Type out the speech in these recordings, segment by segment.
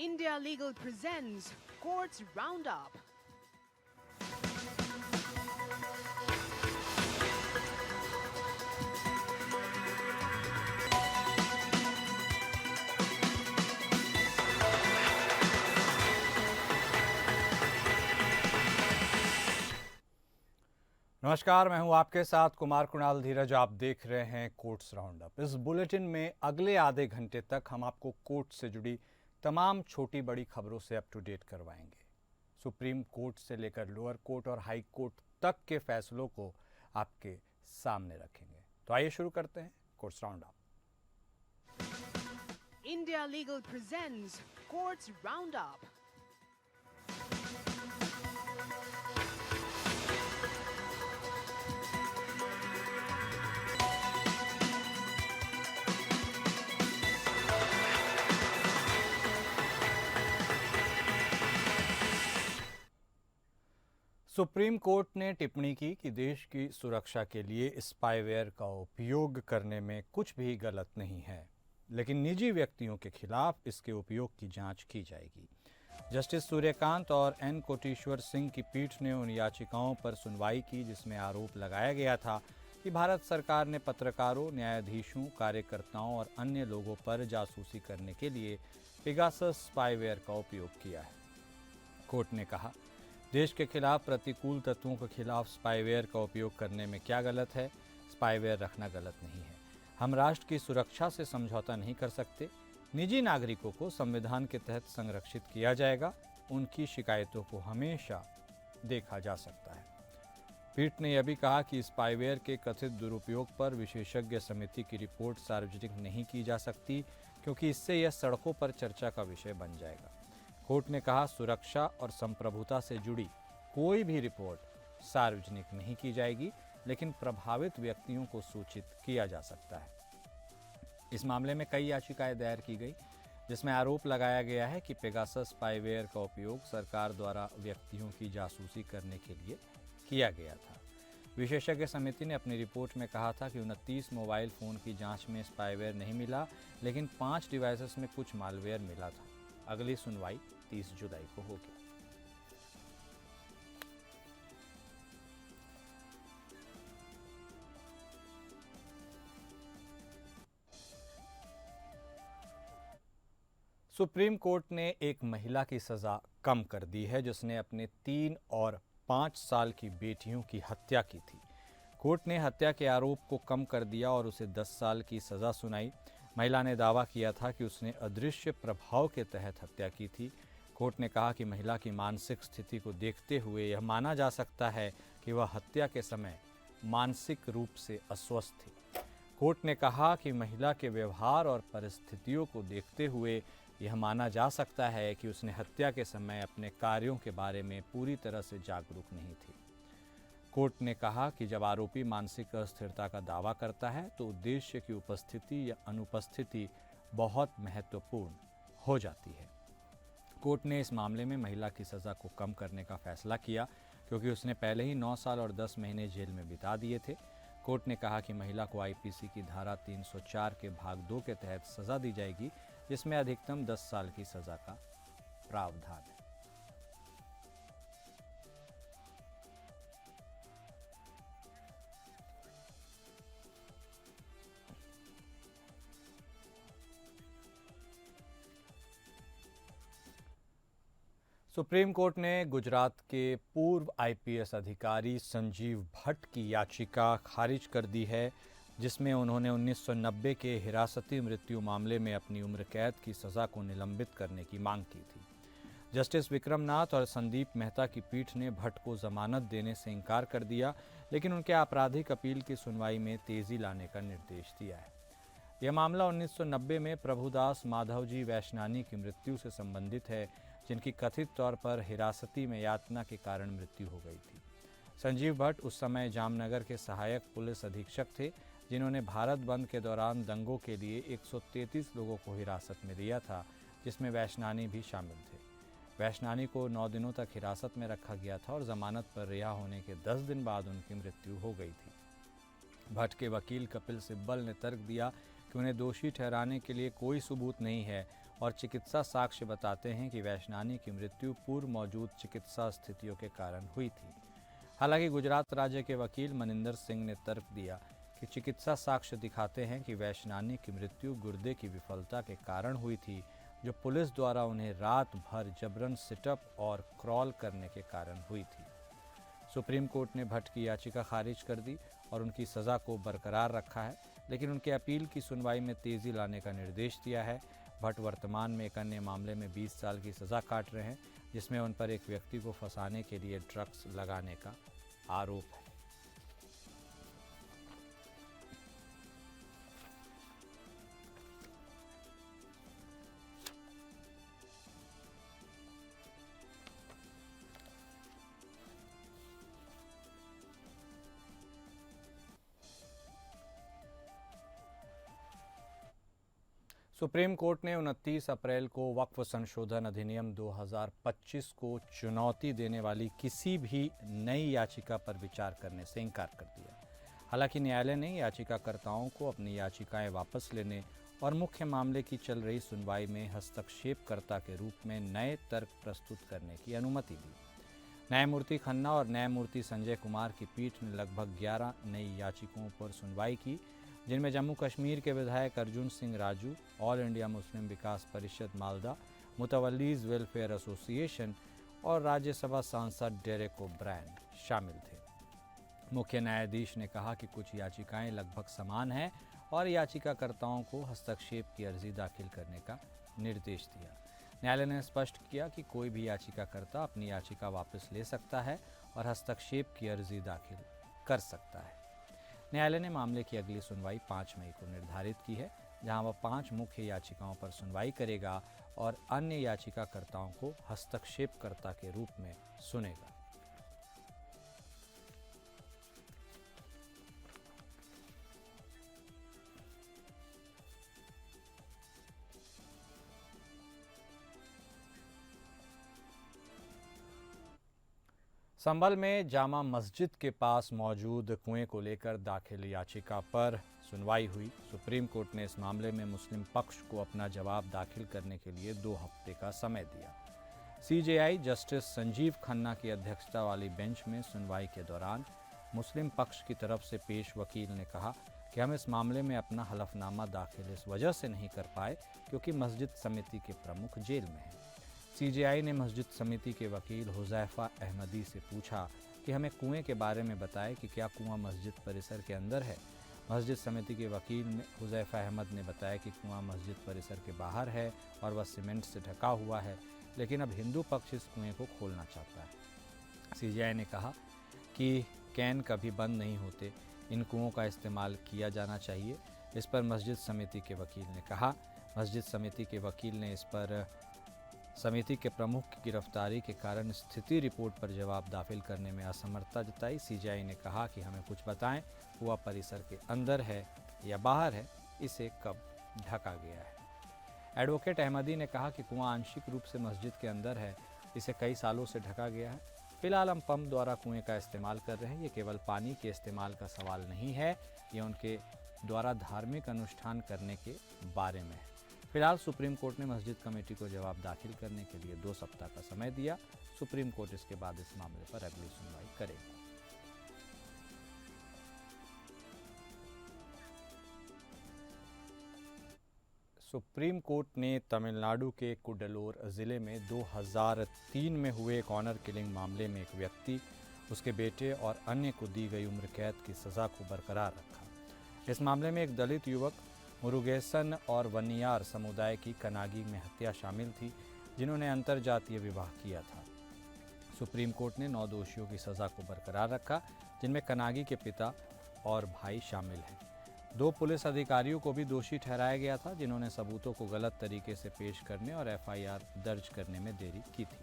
India Legal presents Courts Roundup. नमस्कार, मैं हूं आपके साथ कुमार कुणाल धीरज। आप देख रहे हैं कोर्ट्स राउंडअप। इस बुलेटिन में अगले आधे घंटे तक हम आपको कोर्ट से जुड़ी तमाम छोटी बड़ी खबरों से अप टू डेट करवाएंगे। सुप्रीम कोर्ट से लेकर लोअर कोर्ट और हाई कोर्ट तक के फैसलों को आपके सामने रखेंगे। तो आइए शुरू करते हैं courts roundup. India Legal presents Courts Roundup. Supreme court ने टिप्पणी की कि देश की सुरक्षा के लिए स्पाईवेयर का उपयोग करने में कुछ भी गलत नहीं है, लेकिन निजी व्यक्तियों के खिलाफ इसके उपयोग की जांच की जाएगी। जस्टिस सूर्यकांत और एन कोटेश्वर सिंह की पीठ ने उन याचिकाओं पर सुनवाई की जिसमें आरोप लगाया गया था कि भारत सरकार ने पत्रकारों, न्यायाधीशों, कार्यकर्ताओं और अन्य लोगों पर जासूसी करने के लिए पेगासस स्पाईवेयर का उपयोग किया है। कोर्ट ने कहा, देश के खिलाफ प्रतिकूल तत्वों के खिलाफ स्पाईवेयर का उपयोग करने में क्या गलत है? स्पाईवेयर रखना गलत नहीं है। हम राष्ट्र की सुरक्षा से समझौता नहीं कर सकते। निजी नागरिकों को संविधान के तहत संरक्षित किया जाएगा। उनकी शिकायतों को हमेशा देखा जा सकता है। पीठ ने यह भी कहा कि स्पाईवेयर के कथित दुरुपयोग पर विशेषज्ञ समिति की रिपोर्ट सार्वजनिक नहीं की जा सकती, क्योंकि इससे यह सड़कों पर चर्चा का विषय बन जाएगा। कोर्ट ने कहा, सुरक्षा और संप्रभुता से जुड़ी कोई भी रिपोर्ट सार्वजनिक नहीं की जाएगी, लेकिन प्रभावित व्यक्तियों को सूचित किया जा सकता है। इस मामले में कई याचिकाएं दायर की गई, जिसमें आरोप लगाया गया है कि पेगासस स्पाईवेयर का उपयोग सरकार द्वारा व्यक्तियों की जासूसी करने के लिए किया गया था। विशेषज्ञ समिति ने अपनी रिपोर्ट में कहा था कि 29 मोबाइल फ़ोन की जांच में स्पाईवेयर नहीं मिला, लेकिन 5 डिवाइसेस में कुछ मालवेयर मिला था। अगली सुनवाई 30 जुलाई को होगी। सुप्रीम कोर्ट ने एक महिला की सजा कम कर दी है, जिसने अपने 3 और 5 साल की बेटियों की हत्या की थी। कोर्ट ने हत्या के आरोप को कम कर दिया और उसे 10 साल की सजा सुनाई। महिला ने दावा किया था कि उसने अदृश्य प्रभाव के तहत हत्या की थी। कोर्ट ने कहा कि महिला की मानसिक स्थिति को देखते हुए यह माना जा सकता है कि वह हत्या के समय मानसिक रूप से अस्वस्थ थी। कोर्ट ने कहा कि महिला के व्यवहार और परिस्थितियों को देखते हुए यह माना जा सकता है कि उसने हत्या के समय अपने कार्यों के बारे में पूरी तरह से जागरूक नहीं थी। कोर्ट ने कहा कि जब आरोपी मानसिक अस्थिरता का दावा करता है तो उद्देश्य की उपस्थिति या अनुपस्थिति बहुत महत्वपूर्ण हो जाती है। कोर्ट ने इस मामले में महिला की सज़ा को कम करने का फैसला किया, क्योंकि उसने पहले ही 9 साल और 10 महीने जेल में बिता दिए थे। कोर्ट ने कहा कि महिला को आईपीसी की धारा 304 के भाग 2 के तहत सज़ा दी जाएगी, जिसमें अधिकतम 10 साल की सज़ा का प्रावधान है। सुप्रीम कोर्ट ने गुजरात के पूर्व आईपीएस अधिकारी संजीव भट्ट की याचिका खारिज कर दी है, जिसमें उन्होंने 1990 के हिरासती मृत्यु मामले में अपनी उम्र कैद की सज़ा को निलंबित करने की मांग की थी। जस्टिस विक्रमनाथ और संदीप मेहता की पीठ ने भट्ट को जमानत देने से इनकार कर दिया, लेकिन उनके आपराधिक अपील की सुनवाई में तेज़ी लाने का निर्देश दिया है। यह मामला 1990 में प्रभुदास माधवजी वैश्नानी की मृत्यु से संबंधित है, जिनकी कथित तौर पर हिरासती में यातना के कारण मृत्यु हो गई थी। संजीव भट्ट उस समय जामनगर के सहायक पुलिस अधीक्षक थे, जिन्होंने भारत बंद के दौरान दंगों के लिए 133 लोगों को हिरासत में लिया था, जिसमें वैश्नानी भी शामिल थे। वैश्नानी को 9 दिनों तक हिरासत में रखा गया था और जमानत पर रिहा होने के 10 दिन बाद उनकी मृत्यु हो गई थी। भट्ट के वकील कपिल सिब्बल ने तर्क दिया कि उन्हें दोषी ठहराने के लिए कोई सबूत नहीं है और चिकित्सा साक्ष्य बताते हैं कि वैश्नानी की मृत्यु पूर्व मौजूद चिकित्सा स्थितियों के कारण हुई थी। हालांकि गुजरात राज्य के वकील मनिंदर सिंह ने तर्क दिया कि चिकित्सा साक्ष्य दिखाते हैं कि वैश्नानी की मृत्यु गुर्दे की विफलता के कारण हुई थी, जो पुलिस द्वारा उन्हें रात भर जबरन सिटअप और क्रॉल करने के कारण हुई थी। सुप्रीम कोर्ट ने भट्ट की याचिका खारिज कर दी और उनकी सज़ा को बरकरार रखा है, लेकिन उनके अपील की सुनवाई में तेज़ी लाने का निर्देश दिया है। भट्ट वर्तमान में एक अन्य मामले में 20 साल की सज़ा काट रहे हैं, जिसमें उन पर एक व्यक्ति को फंसाने के लिए ड्रग्स लगाने का आरोप है। सुप्रीम कोर्ट ने 29 अप्रैल को वक्फ संशोधन अधिनियम 2025 को चुनौती देने वाली किसी भी नई याचिका पर विचार करने से इनकार कर दिया। हालांकि न्यायालय ने याचिकाकर्ताओं को अपनी याचिकाएं वापस लेने और मुख्य मामले की चल रही सुनवाई में हस्तक्षेपकर्ता के रूप में नए तर्क प्रस्तुत करने की अनुमति दी। न्यायमूर्ति खन्ना और न्यायमूर्ति संजय कुमार की पीठ ने लगभग 11 नई याचिकाओं पर सुनवाई की, जिनमें जम्मू कश्मीर के विधायक Arjun Singh Raju, all India Muslim Vikas Parishad Malda, मुतवल्लीज welfare association और राज्यसभा सांसद डेरेक ओब्रायन शामिल थे। मुख्य न्यायाधीश ने कहा कि कुछ याचिकाएं लगभग समान हैं और याचिकाकर्ताओं को हस्तक्षेप की अर्जी दाखिल करने का निर्देश दिया। न्यायालय ने स्पष्ट किया कि कोई भी याचिकाकर्ता अपनी याचिका वापस ले सकता है और हस्तक्षेप की अर्जी दाखिल कर सकता है। न्यायालय ने मामले की अगली सुनवाई 5 मई को निर्धारित की है, जहां वह 5 मुख्य याचिकाओं पर सुनवाई करेगा और अन्य याचिकाकर्ताओं को हस्तक्षेपकर्ता के रूप में सुनेगा। संभल में जामा मस्जिद के पास मौजूद कुएं को लेकर दाखिल याचिका पर सुनवाई हुई। सुप्रीम कोर्ट ने इस मामले में मुस्लिम पक्ष को अपना जवाब दाखिल करने के लिए 2 हफ्ते का समय दिया। सीजेआई जस्टिस संजीव खन्ना की अध्यक्षता वाली बेंच में सुनवाई के दौरान मुस्लिम पक्ष की तरफ से पेश वकील ने कहा कि हम इस मामले में अपना हलफनामा दाखिल इस वजह से नहीं कर पाए क्योंकि मस्जिद समिति के प्रमुख जेल में हैं। सीजेआई ने मस्जिद समिति के वकील हुज़ैफा अहमदी से पूछा कि हमें कुएं के बारे में बताएं कि क्या कुआं मस्जिद परिसर के अंदर है। मस्जिद समिति के वकील हुज़ैफा अहमद ने बताया कि कुआं मस्जिद परिसर के बाहर है और वह सीमेंट से ढका हुआ है, लेकिन अब हिंदू पक्ष इस कुएं को खोलना चाहता है। सीजेआई ने कहा कि कैन कभी बंद नहीं होते, इन कुओं का इस्तेमाल किया जाना चाहिए। इस पर मस्जिद समिति के वकील ने कहा। मस्जिद समिति के वकील ने इस पर समिति के प्रमुख की गिरफ्तारी के कारण स्थिति रिपोर्ट पर जवाब दाखिल करने में असमर्थता जताई। सीजेआई ने कहा कि हमें कुछ बताएं, कुआं परिसर के अंदर है या बाहर है, इसे कब ढका गया है। एडवोकेट अहमदी ने कहा कि कुआं आंशिक रूप से मस्जिद के अंदर है, इसे कई सालों से ढका गया है। फिलहाल हम पंप द्वारा कुएं का इस्तेमाल कर रहे हैं। ये केवल पानी के इस्तेमाल का सवाल नहीं है, ये उनके द्वारा धार्मिक अनुष्ठान करने के बारे में है। फिलहाल सुप्रीम कोर्ट ने मस्जिद कमेटी को जवाब दाखिल करने के लिए 2 सप्ताह का समय दिया। सुप्रीम कोर्ट इसके बाद इस मामले पर अगली सुनवाई करेगा। सुप्रीम कोर्ट ने तमिलनाडु के कुडलोर जिले में 2003 में हुए एक ऑनर किलिंग मामले में एक व्यक्ति, उसके बेटे और अन्य को दी गई उम्र कैद की सज़ा को बरकरार रखा। इस मामले में एक दलित युवक मुरुगेसन और वनियार समुदाय की कनागी में हत्या शामिल थी, जिन्होंने अंतरजातीय विवाह किया था। सुप्रीम कोर्ट ने 9 दोषियों की सज़ा को बरकरार रखा, जिनमें कनागी के पिता और भाई शामिल हैं। 2 पुलिस अधिकारियों को भी दोषी ठहराया गया था, जिन्होंने सबूतों को गलत तरीके से पेश करने और एफआईआर दर्ज करने में देरी की थी।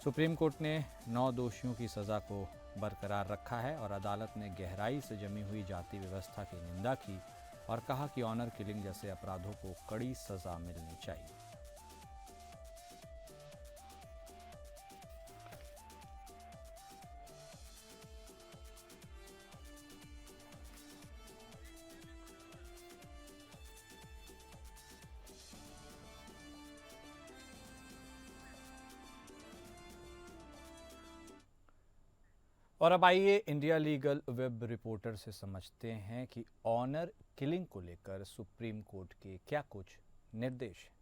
सुप्रीम कोर्ट ने 9 दोषियों की सज़ा को बरकरार रखा है और अदालत ने गहराई से जमी हुई जाति व्यवस्था की निंदा की और कहा कि ऑनर किलिंग जैसे अपराधों को कड़ी सज़ा मिलनी चाहिए। और अब आइए इंडिया लीगल वेब रिपोर्टर से समझते हैं कि ऑनर किलिंग को लेकर सुप्रीम कोर्ट के क्या कुछ निर्देश हैं।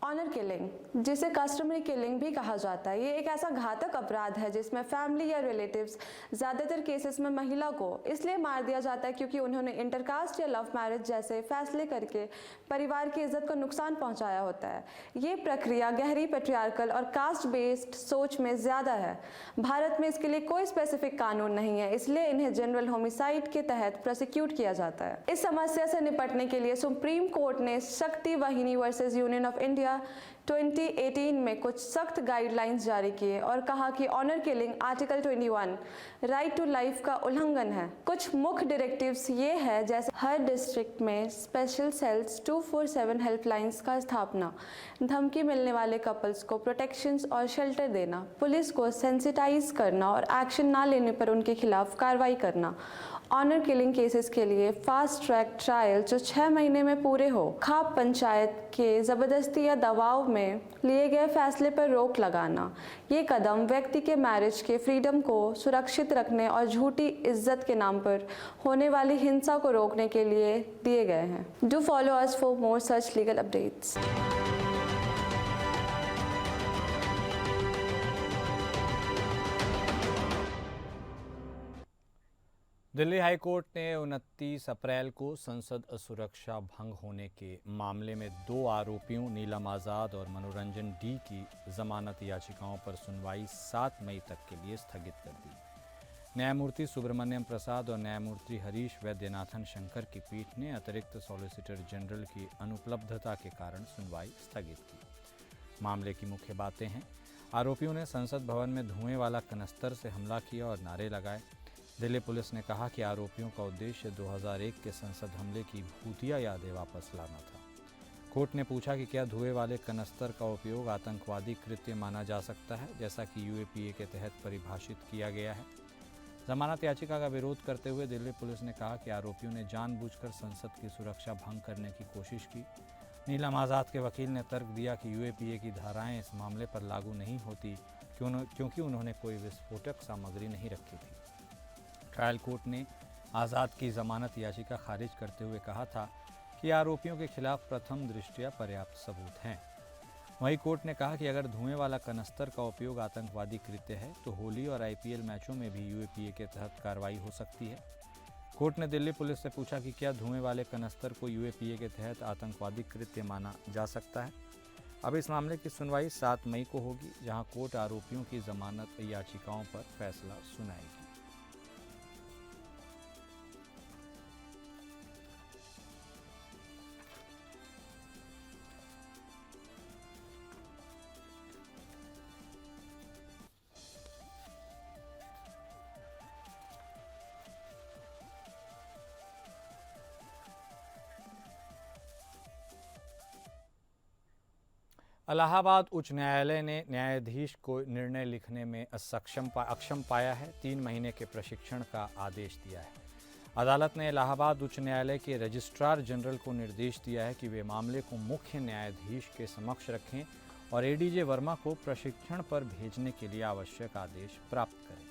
ऑनर किलिंग, जिसे कस्टमरी किलिंग भी कहा जाता है, ये एक ऐसा घातक अपराध है जिसमें फैमिली या रिलेटिव्स, ज़्यादातर केसेस में महिला को इसलिए मार दिया जाता है क्योंकि उन्होंने इंटरकास्ट या लव मैरिज जैसे फैसले करके परिवार की इज्जत को नुकसान पहुंचाया होता है। ये प्रक्रिया गहरी पैट्रियार्कल और कास्ट बेस्ड सोच में ज़्यादा है। भारत में इसके लिए कोई स्पेसिफिक कानून नहीं है, इसलिए इन्हें जनरल होमिसाइड के तहत प्रोसिक्यूट किया जाता है। इस समस्या से निपटने के लिए सुप्रीम कोर्ट ने शक्ति वाहिनी वर्सेस यूनियन ऑफ इंडिया 2018 में कुछ सख्त गाइडलाइंस जारी किए और कहा कि honour killing article 21 right to life का उल्लंघन है। कुछ मुख्य डायरेक्टिव्स ये है, जैसे हर डिस्ट्रिक्ट में स्पेशल सेल्स 247 हेल्पलाइंस का स्थापना, धमकी मिलने वाले कपल्स को प्रोटेक्शंस और शेल्टर देना, पुलिस को सेंसिटाइज करना और एक्शन ना लेने पर उनके खिलाफ कार्रवाई करना, ऑनर किलिंग केसेस के लिए फास्ट ट्रैक ट्रायल जो 6 महीने में पूरे हो, खाप पंचायत के ज़बरदस्ती या दबाव में लिए गए फैसले पर रोक लगाना। ये कदम व्यक्ति के मैरिज के फ्रीडम को सुरक्षित रखने और झूठी इज्जत के नाम पर होने वाली हिंसा को रोकने के लिए दिए गए हैं। Do follow us for more such legal updates. Delhi high court ने 29 अप्रैल को संसद सुरक्षा भंग होने के मामले में 2 आरोपियों नीलम आज़ाद और मनोरंजन डी की जमानत याचिकाओं पर सुनवाई 7 मई तक के लिए स्थगित कर दी। न्यायमूर्ति सुब्रमण्यम प्रसाद और न्यायमूर्ति हरीश वैद्यनाथन शंकर की पीठ ने अतिरिक्त सॉलिसिटर जनरल की अनुपलब्धता के कारण सुनवाई स्थगित की। मामले की मुख्य बातें हैं, आरोपियों ने संसद भवन में धुएं वाला कनस्तर से हमला किया और नारे लगाए। दिल्ली पुलिस ने कहा कि आरोपियों का उद्देश्य 2001 के संसद हमले की भूतिया यादें वापस लाना था। कोर्ट ने पूछा कि क्या धुएं वाले कनस्तर का उपयोग आतंकवादी कृत्य माना जा सकता है, जैसा कि यूएपीए के तहत परिभाषित किया गया है। जमानत याचिका का विरोध करते हुए दिल्ली पुलिस ने कहा कि आरोपियों ने जानबूझकर संसद की सुरक्षा भंग करने की कोशिश की। नीलम आज़ाद के वकील ने तर्क दिया कि यूएपीए की धाराएं इस मामले पर लागू नहीं होती क्योंकि उन्होंने कोई विस्फोटक सामग्री नहीं रखी थी। ट्रायल कोर्ट ने आज़ाद की जमानत याचिका खारिज करते हुए कहा था कि आरोपियों के खिलाफ प्रथम दृष्टया पर्याप्त सबूत हैं। वहीं कोर्ट ने कहा कि अगर धुएं वाला कनस्तर का उपयोग आतंकवादी कृत्य है तो होली और आईपीएल मैचों में भी यूएपीए के तहत कार्रवाई हो सकती है। कोर्ट ने दिल्ली पुलिस से पूछा कि क्या धुएं वाले कनस्तर को यूएपीए के तहत आतंकवादी कृत्य माना जा सकता है। अब इस मामले की सुनवाई 7 मई को होगी, जहां कोर्ट आरोपियों की जमानत याचिकाओं पर फैसला सुनाएगी। इलाहाबाद उच्च न्यायालय ने न्यायाधीश को निर्णय लिखने में अक्षम पाया है। 3 महीने के प्रशिक्षण का आदेश दिया है। अदालत ने इलाहाबाद उच्च न्यायालय के रजिस्ट्रार जनरल को निर्देश दिया है कि वे मामले को मुख्य न्यायाधीश के समक्ष रखें और एडीजे वर्मा को प्रशिक्षण पर भेजने के लिए आवश्यक आदेश प्राप्त करें।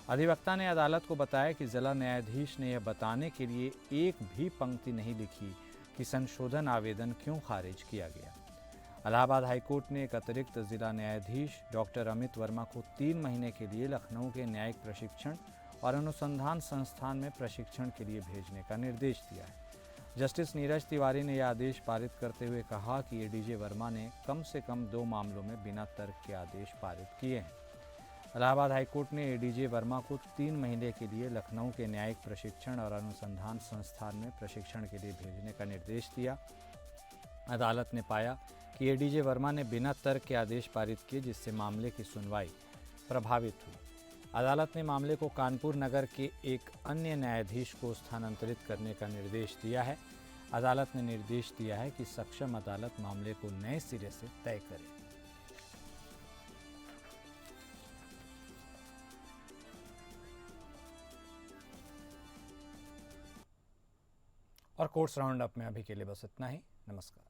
अधिवक्ता ने अदालत को बताया कि जिला न्यायाधीश ने यह बताने के लिए एक भी पंक्ति नहीं लिखी कि संशोधन आवेदन क्यों खारिज किया गया। इलाहाबाद हाईकोर्ट ने एक अतिरिक्त जिला न्यायाधीश डॉक्टर अमित वर्मा को 3 महीने के लिए लखनऊ के न्यायिक प्रशिक्षण और अनुसंधान संस्थान में प्रशिक्षण के लिए भेजने का निर्देश दिया है। जस्टिस नीरज तिवारी ने यह आदेश पारित करते हुए कहा कि एडीजे वर्मा ने कम से कम 2 मामलों में बिना तर्क के आदेश पारित किए हैं। इलाहाबाद हाईकोर्ट ने एडीजे वर्मा को 3 महीने के लिए लखनऊ के न्यायिक प्रशिक्षण और अनुसंधान संस्थान में प्रशिक्षण के लिए भेजने का निर्देश दिया। अदालत ने पाया कि एडीजे वर्मा ने बिना तर्क के आदेश पारित किए, जिससे मामले की सुनवाई प्रभावित हुई। अदालत ने मामले को कानपुर नगर के एक अन्य न्यायाधीश को स्थानांतरित करने का निर्देश दिया है। अदालत ने निर्देश दिया है कि सक्षम अदालत मामले को नए सिरे से तय करे। और कोर्ट्स राउंड अप में अभी के लिए बस इतना ही। नमस्कार।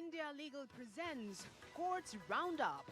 India Legal presents Courts Roundup.